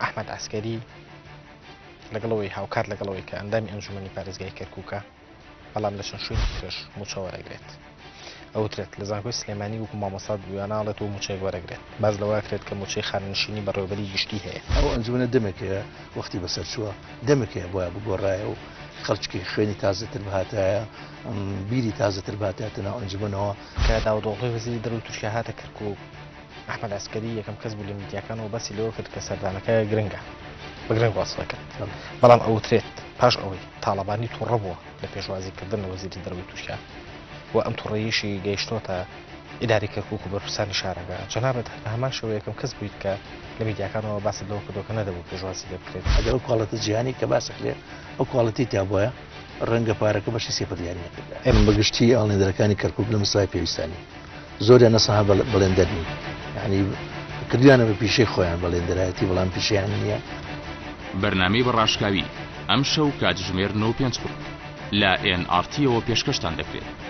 ئەحمەد عسکەری لەگەڵەوەی هاوکات لەگەڵەوەی کە ئەندامی ئەنجومەنی پارێزگای کەرکووکە بەڵام لە چەند شوێنی ترش موچە وەرەگرێت ئەوترێت لە زانکۆی سلێمانی وەکو مامۆستا دویاناڵێت و موچەیەک وەرەگرێت باز لەوەکرێت کە موچەی خاننشینی بەڕێوەبەری گشتی هەیە ئەو ئەنجومەنە دەمێکەیە وەختی بەسەر چووە دەمێکەیە بۆیە بگۆڕایە و خەڵکی خوێنی تازەتر بهاتایە بیری تازەتر باتێتە ناو ئەنجومەنەوە کە داودۆڵی وەزیری دەرەوەی تورکیا هاتە کەرکووک ئەحمەد عسکەری یەکەم کەس بوو لە میدیاکانەوە بەسی لەوە کرد کە سەردانەکە گرنگە بەگرنگ واستەکەن بەڵام ئەوترێت پاش ئەوەی تاڵەبانی تووڕە بووە لە پێشوازیکردن لە وەزیری دەرەوەی تورکیا و ئەم تووڕەیەشی گەیشتۆتە ئیداری کەرکووک و بەرپرسانی شارەکە جەنابەت لە هەمان شەوە یەکەم کەس بوویت کە لە میدیاکانەوە باسی لەوە کردوکە نەدەبوو پێشوازی لێ بکرێت ئەگەر ئەو کوڵەتە جیهانی کە باسەکرێ ئەو کوڵەتی تا بۆیە ڕەنگە پارەکە بەشی سێپەر دیاری نەکرد ئێمە بەگشتی ئاڵێنەرەکانی کەرکووک لە مەسڵای پێویستانی زۆریان نەسەها بەڵێندەر نین یعنی کردویانە بە پیشەی خۆیان بەڵێندەرایەتی بەڵام پیشیان نییە بەرنامەی بەڕاشکاوی ئەم شەو کاتژمێر 9:05 لە NRT-ەوە پێشکەشتان دەکرێت.